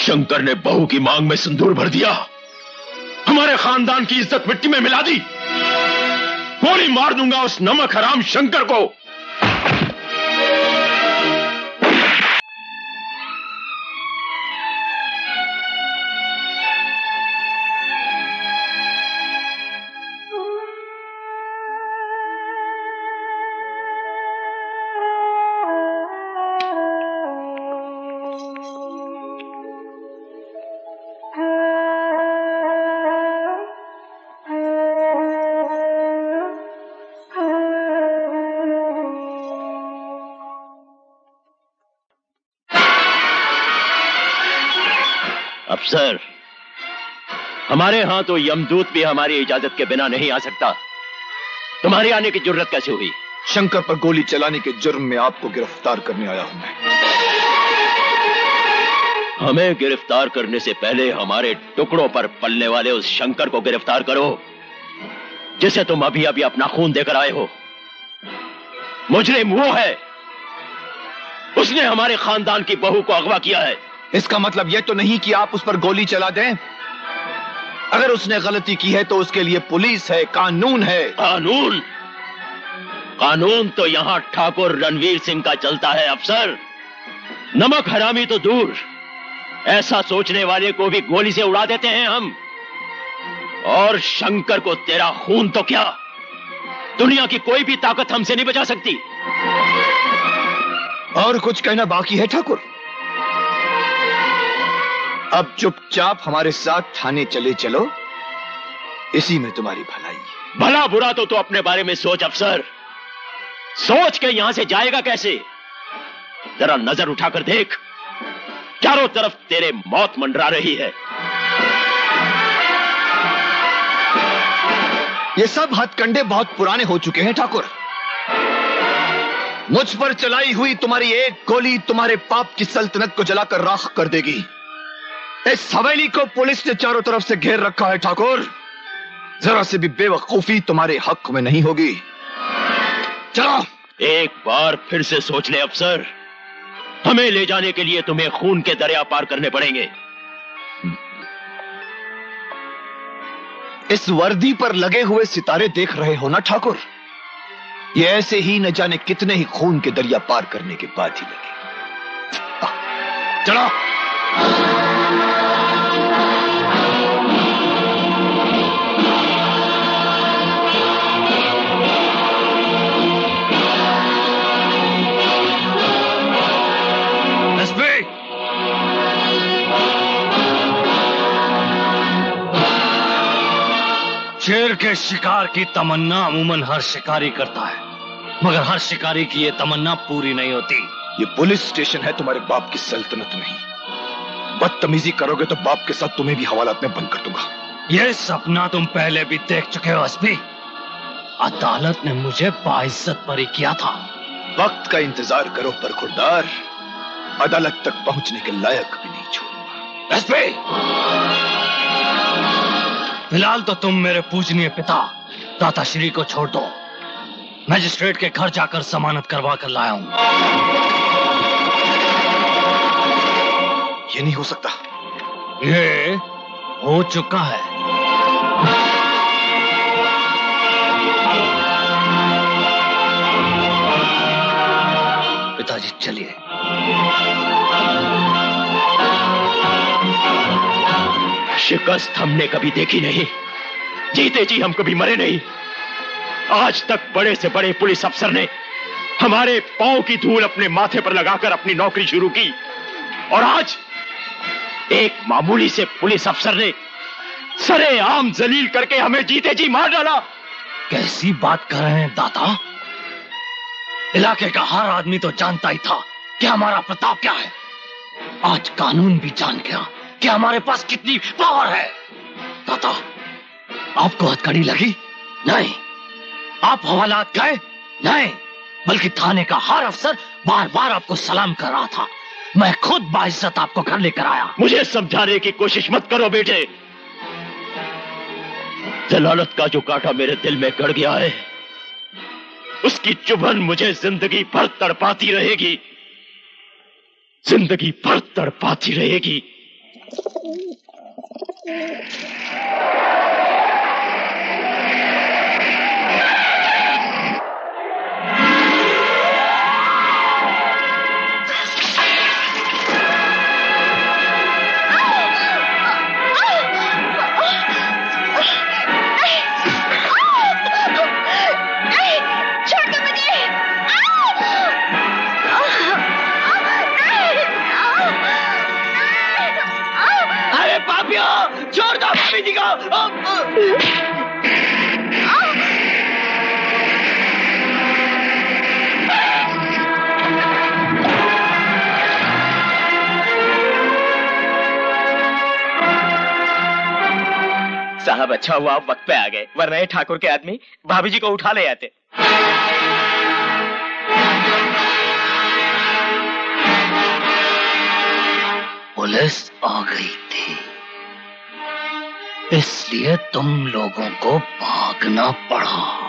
शंकर ने बहू की मांग में सिंदूर भर दिया, हमारे खानदान की इज्जत मिट्टी में मिला दी। गोली मार दूंगा उस नमक हराम शंकर को। अफसर, हमारे यहां तो यमदूत भी हमारी इजाजत के बिना नहीं आ सकता। तुम्हारी आने की जुर्रत कैसे हुई? शंकर पर गोली चलाने के जुर्म में आपको गिरफ्तार करने आया हूं मैं। हमें गिरफ्तार करने से पहले हमारे टुकड़ों पर पलने वाले उस शंकर को गिरफ्तार करो, जिसे तुम अभी अभी अपना खून देकर आए हो। मुजरिम वो है, उसने हमारे खानदान की बहू को अगवा किया है। इसका मतलब यह तो नहीं कि आप उस पर गोली चला दें। अगर उसने गलती की है तो उसके लिए पुलिस है, कानून है। कानून? कानून तो यहां ठाकुर रणवीर सिंह का चलता है अफसर। नमक हरामी तो दूर, ऐसा सोचने वाले को भी गोली से उड़ा देते हैं हम। और शंकर को तेरा खून तो क्या, दुनिया की कोई भी ताकत हमसे नहीं बचा सकती। और कुछ कहना बाकी है ठाकुर? अब चुपचाप हमारे साथ थाने चले चलो, इसी में तुम्हारी भलाई। भला बुरा तो अपने बारे में सोच अफसर। सोच के यहां से जाएगा कैसे? जरा नजर उठाकर देख, चारों तरफ तेरे मौत मंडरा रही है। ये सब हथकंडे बहुत पुराने हो चुके हैं ठाकुर। मुझ पर चलाई हुई तुम्हारी एक गोली तुम्हारे पाप की सल्तनत को जलाकर राख कर देगी। इस हवेली को पुलिस ने चारों तरफ से घेर रखा है ठाकुर। जरा से भी बेवकूफी तुम्हारे हक में नहीं होगी। चलो, एक बार फिर से सोच ले अफसर। हमें ले जाने के लिए तुम्हें खून के दरिया पार करने पड़ेंगे। इस वर्दी पर लगे हुए सितारे देख रहे हो ना ठाकुर? ये ऐसे ही न जाने कितने ही खून के दरिया पार करने के बाद ही लगे। चलो। शेर के शिकार की तमन्ना अमूमन हर शिकारी करता है, मगर हर शिकारी की ये तमन्ना पूरी नहीं होती। ये पुलिस स्टेशन है, तुम्हारे बाप की सल्तनत नहीं। बदतमीजी करोगे तो बाप के साथ तुम्हें भी हवालात में बंद कर दूंगा। ये सपना तुम पहले भी देख चुके हो एसपी। अदालत ने मुझे बाइज्जत बरी किया था। वक्त का इंतजार करो बरखुरदार, अदालत तक पहुंचने के लायक भी नहीं छोड़ूंगा। एसपी, फिलहाल तो तुम मेरे पूजनीय पिता दाताश्री को छोड़ दो। मजिस्ट्रेट के घर जाकर जमानत करवा कर लाया हूं। ये नहीं हो सकता। ये हो चुका है। पिताजी चलिए। शिकस्त हमने कभी देखी नहीं, जीते जी हम कभी मरे नहीं। आज तक बड़े से बड़े पुलिस अफसर ने हमारे पांव की धूल अपने माथे पर लगाकर अपनी नौकरी शुरू की, और आज एक मामूली से पुलिस अफसर ने सरेआम जलील करके हमें जीते जी मार डाला। कैसी बात कर रहे हैं दाता? इलाके का हर आदमी तो जानता ही था कि हमारा प्रताप क्या है। आज कानून भी जान गया कि हमारे पास कितनी पावर है। दाता, आपको हथकड़ी लगी? नहीं। आप हवालात गए? नहीं, बल्कि थाने का हर अफसर बार बार आपको सलाम कर रहा था। मैं खुद बाइज्जत आपको घर लेकर आया। मुझे समझाने की कोशिश मत करो बेटे। जलालत का जो कांटा मेरे दिल में गड़ गया है, उसकी चुभन मुझे जिंदगी भर तड़पाती रहेगी, जिंदगी भर तड़पाती रहेगी। छोड़ दो भाभी जी को। साहब अच्छा हुआ आप वक्त पे आ गए, वरना ये ठाकुर के आदमी भाभी जी को उठा ले आते। पुलिस आ गई थी, इसलिए तुम लोगों को भागना पड़ा।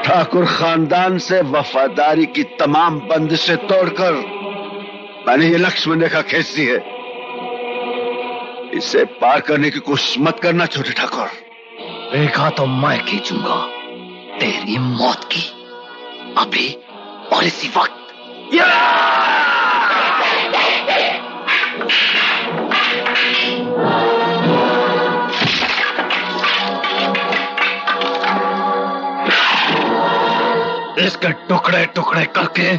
ठाकुर खानदान से वफादारी की तमाम बंदिशें तोड़कर मैंने ये लक्ष्मण रेखा खींच दी है। इसे पार करने की कोशिश मत करना छोटे ठाकुर। रेखा तो मैं खींचूंगा, तेरी मौत की, अभी और इसी वक्त। इसके टुकड़े टुकड़े करके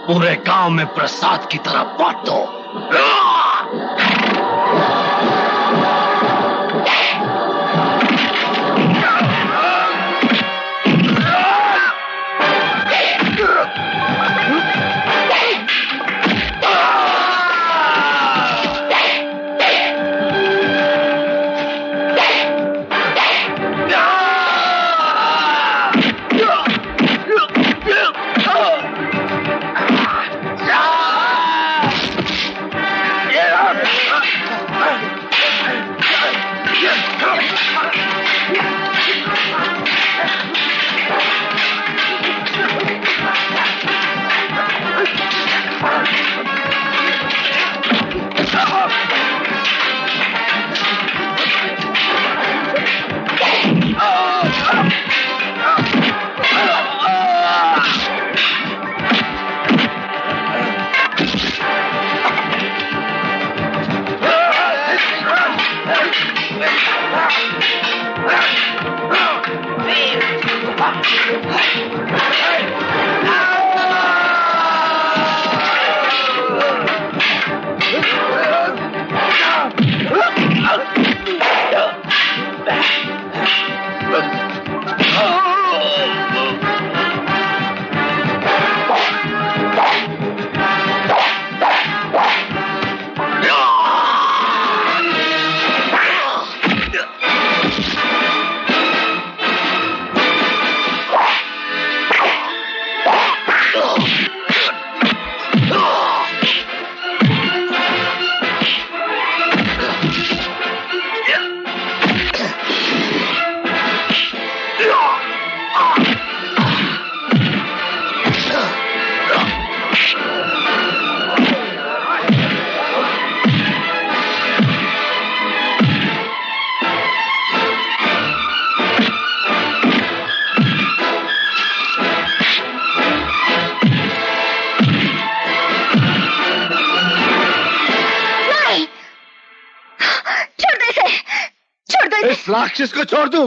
पूरे गांव में प्रसाद की तरह बांट दो। इस राक्षस को छोड़ दूं?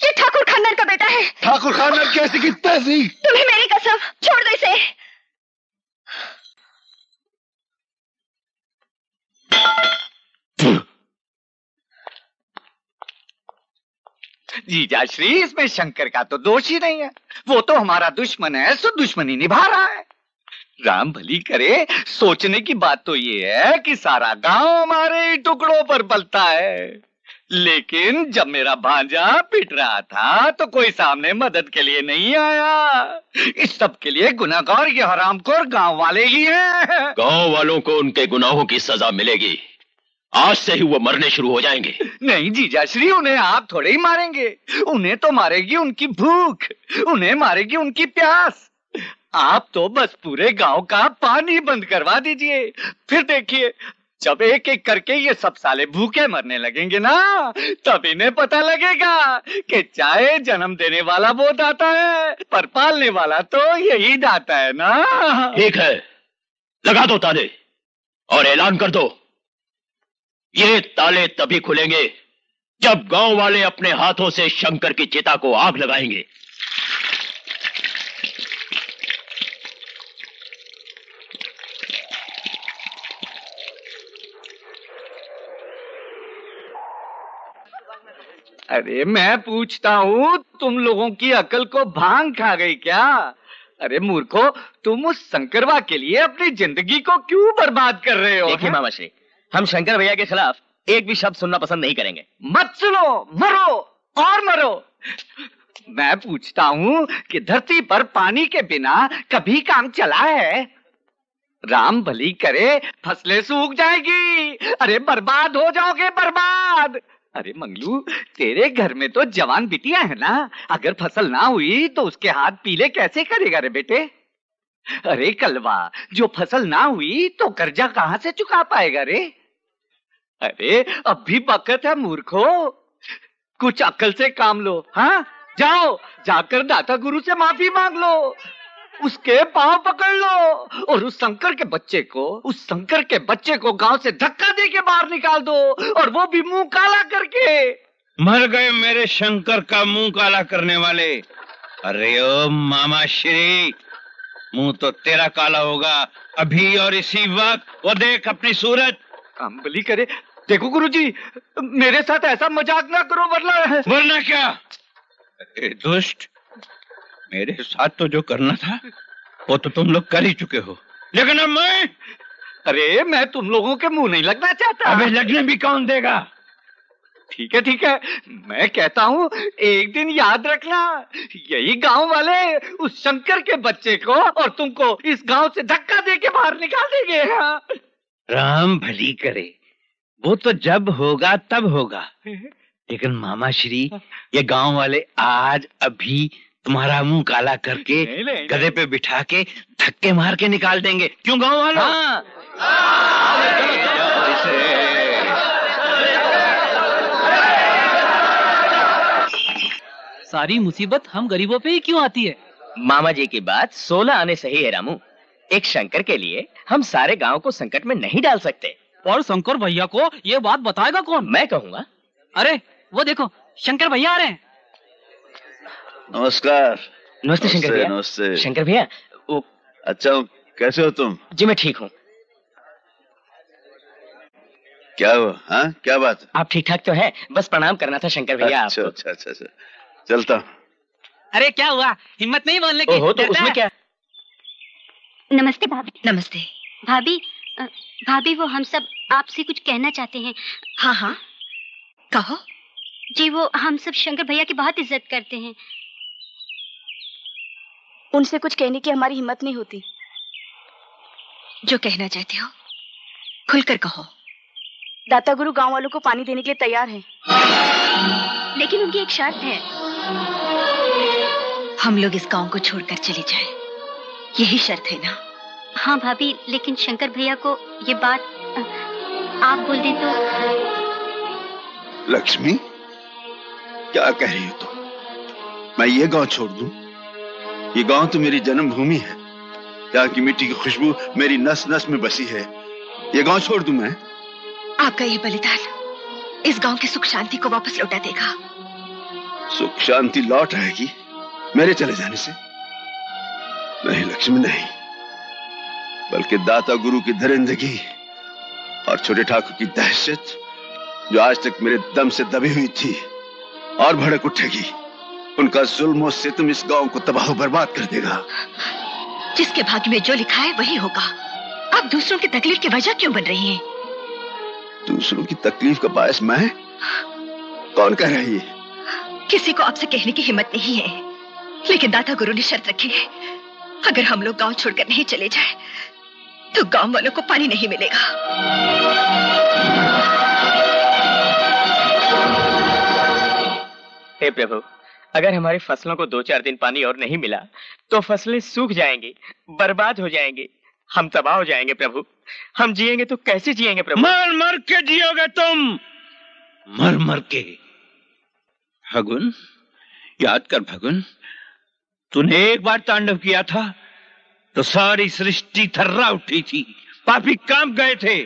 ये ठाकुर खानदान का बेटा है। ठाकुर खानदान कैसी की तैसी? तुम्हें मेरी कसम, छोड़ दो इसे। जीजाश्री, इसमें शंकर का तो दोष ही नहीं है। वो तो हमारा दुश्मन है, सो दुश्मनी निभा रहा है। राम भली करे, सोचने की बात तो ये है कि सारा गांव हमारे ही टुकड़ों पर पलता है, लेकिन जब मेरा भांजा पिट रहा था तो कोई सामने मदद के लिए नहीं आया। इस सब के लिए गुनहगार ये हरामखोर गांव वाले ही हैं। गांव वालों को उनके गुनाहों की सजा मिलेगी। आज से ही वो मरने शुरू हो जाएंगे। नहीं जीजाश्री, उन्हें आप थोड़े ही मारेंगे। उन्हें तो मारेगी उनकी भूख, उन्हें मारेगी उनकी प्यास। आप तो बस पूरे गांव का पानी बंद करवा दीजिए, फिर देखिए जब एक एक करके ये सब साले भूखे मरने लगेंगे ना, तब इन्हें पता लगेगा कि चाहे जन्म देने वाला वो दाता है, पर पालने वाला तो यही दाता है ना। ठीक है, लगा दो ताले और ऐलान कर दो, ये ताले तभी खुलेंगे जब गांव वाले अपने हाथों से शंकर की चिता को आग लगाएंगे। अरे मैं पूछता हूँ, तुम लोगों की अकल को भांग खा गई क्या? अरे मूर्खो, तुम उस शंकरवा के लिए अपनी जिंदगी को क्यों बर्बाद कर रहे हो? देखिए मामा श्री, हम शंकर भैया के खिलाफ एक भी शब्द सुनना पसंद नहीं करेंगे। मत सुनो, मरो और मरो। मैं पूछता हूँ कि धरती पर पानी के बिना कभी काम चला है? राम भली करे, फसलें सूख जाएगी। अरे बर्बाद हो जाओगे, बर्बाद। अरे मंगलू, तेरे घर में तो जवान बिटिया है ना, अगर फसल ना हुई तो उसके हाथ पीले कैसे करेगा रे बेटे? अरे कलवा, जो फसल ना हुई तो कर्जा कहाँ से चुका पाएगा रे? अरे अब भी वक्त है मूर्खो, कुछ अकल से काम लो। हाँ, जाओ जाकर दाता गुरु से माफी मांग लो, उसके पांव पकड़ लो और उस शंकर के बच्चे को गांव से धक्का दे के बाहर निकाल दो, और वो भी मुंह काला करके। मर गए मेरे शंकर का मुंह काला करने वाले। अरे ओ मामा श्री, मुंह तो तेरा काला होगा अभी और इसी वक्त। वो देख अपनी सूरत। अम्बली करे, देखो गुरुजी, मेरे साथ ऐसा मजाक ना करो, वरना क्या? अरे दुष्ट, मेरे साथ तो जो करना था वो तो तुम लोग कर ही चुके हो, लेकिन अब मैं? अरे मैं तुम लोगों के मुंह नहीं लगना चाहता। अबे लगने भी कौन देगा? ठीक है, मैं कहता हूँ एक दिन याद रखना, यही गांव वाले उस शंकर के बच्चे को और तुमको इस गांव से धक्का दे के बाहर निकाल देंगे। राम भली करे, वो तो जब होगा तब होगा, लेकिन मामा श्री, ये गांव वाले आज अभी तुम्हारा मुंह काला करके गधे पे बिठा के धक्के मार के निकाल देंगे। क्यों गांव वालों? हाँ। सारी मुसीबत हम गरीबों पे ही क्यों आती है? मामा जी की बात 16 आने सही है रामू। एक शंकर के लिए हम सारे गांव को संकट में नहीं डाल सकते। और शंकर भैया को ये बात बताएगा कौन? मैं कहूँगा। अरे वो देखो, शंकर भैया आ रहे हैं। नमस्कार। नमस्ते शंकर भैया। नमस्ते शंकर भैया, वो अच्छा हूँ, कैसे हो तुम? जी मैं ठीक हूँ। क्या हुआ? हाँ, क्या बात? आप ठीक ठाक तो हैं? बस प्रणाम करना था शंकर भैया अच्छा, आपको। अच्छा, चलता हूँ। अरे क्या हुआ, हिम्मत नहीं बोलने की? ओहो, तो उसमें क्या? नमस्ते भाभी। नमस्ते भाभी। भाभी, वो हम सब आपसे कुछ कहना चाहते हैं। हाँ हाँ, कहो जी। वो हम सब शंकर भैया की बहुत इज्जत करते हैं। उनसे कुछ कहने की हमारी हिम्मत नहीं होती। जो कहना चाहते हो खुलकर कहो। दाता गुरु गांव वालों को पानी देने के लिए तैयार हैं, लेकिन उनकी एक शर्त है, हम लोग इस गांव को छोड़कर चले जाएं। यही शर्त है ना? हाँ भाभी, लेकिन शंकर भैया को ये बात आप बोल दें तो। लक्ष्मी, क्या कह रही हो तुम? मैं ये गांव छोड़ दूं? ये गांव तो मेरी जन्मभूमि है, यहाँ की मिट्टी की खुशबू मेरी नस नस में बसी है। ये गांव छोड़ दूं मैं? आपका ये बलिदान इस गांव की सुख शांति को वापस लौटा देगा। सुख शांति लौट आएगी मेरे चले जाने से? नहीं लक्ष्मी, नहीं, बल्कि दाता गुरु की दरिंदगी और छोटे ठाकुर की दहशत जो आज तक मेरे दम से दबी हुई थी, और भड़क उठेगी। उनका जुल्म और सितम इस गांव को तबाह बर्बाद कर देगा। जिसके भाग्य में जो लिखा है वही होगा। आप दूसरों की तकलीफ की वजह क्यों बन रही हैं? दूसरों की तकलीफ का बायस मैं? कौन कह रही है? किसी को आपसे कहने की हिम्मत नहीं है, लेकिन दाता गुरु ने शर्त रखी है, अगर हम लोग गांव छोड़कर नहीं चले जाए तो गांव वालों को पानी नहीं मिलेगा। हे प्रभु, अगर हमारी फसलों को 2-4 दिन पानी और नहीं मिला तो फसलें सूख जाएंगी, बर्बाद हो जाएंगी, हम तबाह हो जाएंगे प्रभु। हम जिएंगे तो कैसे जिएंगे प्रभु? मर मर के जियोगे तुम, मर मर के। भगुन, याद कर भगुन, तूने एक बार तांडव किया था तो सारी सृष्टि थर्रा उठी थी, पापी कांप गए थे।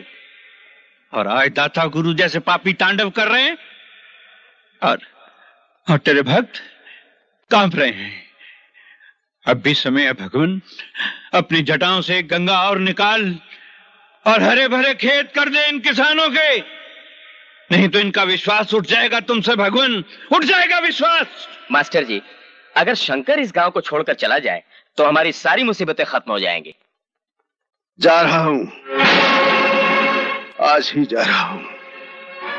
और आज दाता गुरु जैसे पापी तांडव कर रहे हैं और तेरे भक्त कांप रहे हैं। अब भी समय है भगवान, अपनी जटाओं से गंगा और निकाल और हरे भरे खेत कर दे इन किसानों के, नहीं तो इनका विश्वास उठ जाएगा तुमसे भगवान, उठ जाएगा विश्वास। मास्टर जी, अगर शंकर इस गांव को छोड़कर चला जाए तो हमारी सारी मुसीबतें खत्म हो जाएंगी। जा रहा हूं, आज ही जा रहा हूं।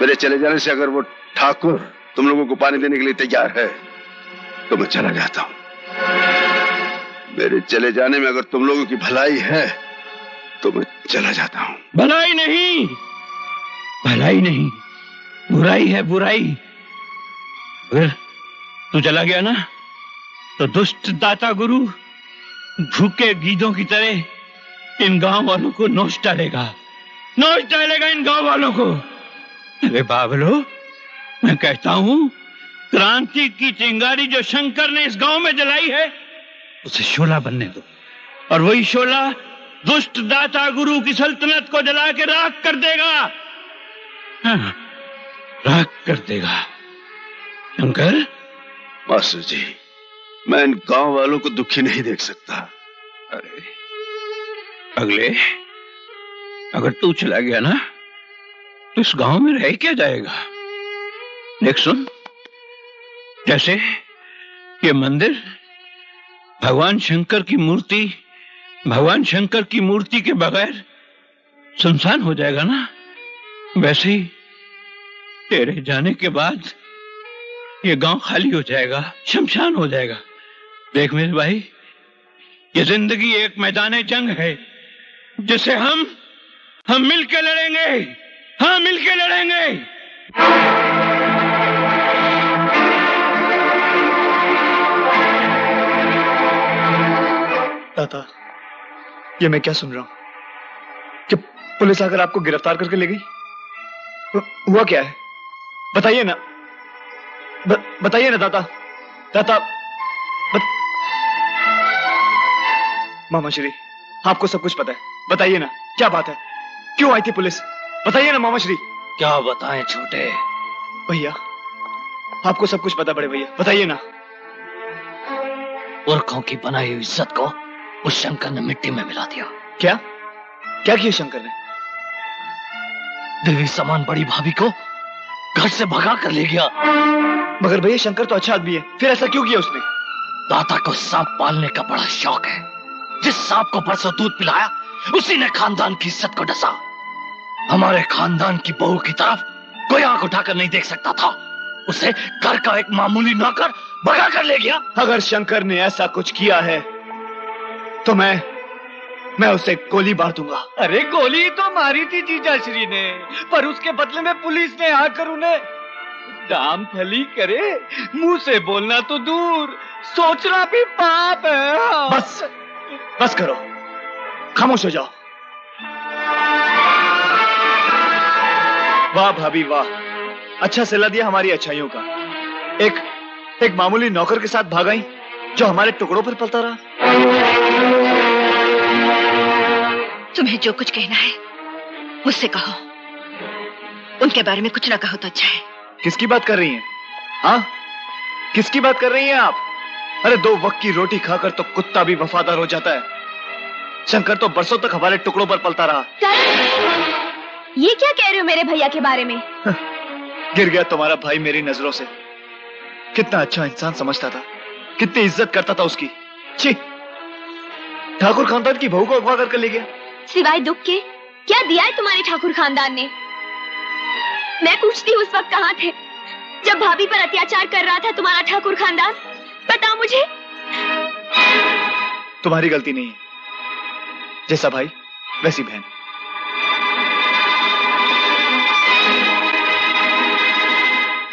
मेरे चले जाने से अगर वो ठाकुर तुम लोगों को पानी देने के लिए तैयार है तो मैं चला जाता हूं। मेरे चले जाने में अगर तुम लोगों की भलाई है तो मैं चला जाता हूं। भलाई नहीं, भलाई नहीं, बुराई है बुराई। अगर तू चला गया ना तो दुष्ट दाता गुरु भूखे गीदों की तरह इन गांव वालों को नोच डालेगा इन गांव वालों को। अरे बाबलो, मैं कहता हूं, क्रांति की चिंगारी जो शंकर ने इस गांव में जलाई है उसे शोला बनने दो, और वही शोला दुष्ट दाता गुरु की सल्तनत को जला के राख कर देगा। हाँ, राख कर देगा। शंकर। मास्टर जी, मैं इन गांव वालों को दुखी नहीं देख सकता। अरे अगले, अगर तू चला गया ना तो इस गांव में रह क्या जाएगा? देख सुन, जैसे ये मंदिर भगवान शंकर की मूर्ति के बगैर सुनसान हो जाएगा ना, वैसे ही तेरे जाने के बाद ये गांव खाली हो जाएगा, शमशान हो जाएगा। देख मेरे भाई, ये जिंदगी एक मैदान जंग है जिसे हम मिलकर लड़ेंगे। हाँ, मिलकर लड़ेंगे। दादा, ये मैं क्या सुन रहा हूं कि पुलिस आकर आपको गिरफ्तार करके ले गई? हुआ क्या है? बताइए ना, बताइए ना दादा। मामा श्री, आपको सब कुछ पता है, बताइए ना क्या बात है, क्यों आई थी पुलिस? बताइए ना मामा श्री। क्या बताएं छोटे? भैया, आपको सब कुछ पता बड़े भैया, बताइए ना। पुरखों की बनाई हुई इज्जत को उस शंकर ने मिट्टी में मिला दिया। क्या किया शंकर ने? देवी समान बड़ी भाभी को घर से भगा कर ले गया। मगर भैया, शंकर तो अच्छा आदमी है, फिर ऐसा क्यों किया उसने? दाता को सांप पालने का बड़ा शौक है। जिस सांप को परसों दूध पिलाया उसी ने खानदान की इज्जत को डसा। हमारे खानदान की बहू की तरफ कोई आंख उठाकर नहीं देख सकता था, उसे घर का एक मामूली नौकर भगा कर ले गया। अगर शंकर ने ऐसा कुछ किया है तो मैं उसे गोली मार दूंगा। अरे गोली तो मारी थी जीजाश्री ने, पर उसके बदले में पुलिस ने आकर उन्हें दाम फली करे। मुंह से बोलना तो दूर, सोचना भी पाप है। बस करो, खामोश हो जाओ। वाह भाभी वाह, अच्छा सिला दिया हमारी अच्छाइयों का। एक मामूली नौकर के साथ भागाई जो हमारे टुकड़ों पर पलता रहा। तुम्हें जो कुछ कहना है मुझसे कहो, उनके बारे में कुछ ना कहो तो अच्छा है। किसकी बात कर रही हैं? हाँ, किसकी बात कर रही हैं आप? अरे 2 वक्त की रोटी खाकर तो कुत्ता भी वफादार हो जाता है। शंकर तो बरसों तक हमारे टुकड़ों पर पलता रहा। ये क्या कह रहे हो मेरे भैया के बारे में? गिर गया तुम्हारा भाई मेरी नजरों से, कितना अच्छा इंसान समझता था, कितनी इज्जत करता था उसकी। छी, ठाकुर खानदान की बहू को अगवा करके ले गया। सिवाय दुख के क्या दिया है तुम्हारे ठाकुर खानदान ने? मैं पूछती हूँ उस वक्त कहाँ थे जब भाभी पर अत्याचार कर रहा था तुम्हारा ठाकुर खानदान? बताओ मुझे। तुम्हारी गलती नहीं है, जैसा भाई वैसी बहन।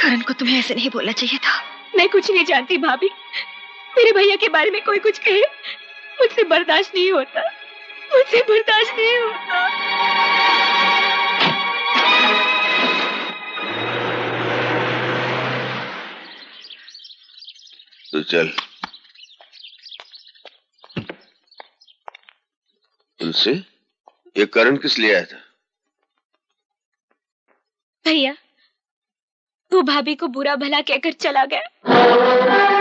करण को तुम्हें ऐसे नहीं बोलना चाहिए था। मैं कुछ नहीं जानती भाभी, मेरे भैया के बारे में कोई कुछ कहे मुझसे बर्दाश्त नहीं होता, मुझसे बर्दाश्त नहीं होता। तो चल, तुलसी, ये करण किस लिए आया था? भैया, वो भाभी को बुरा भला कहकर चला गया।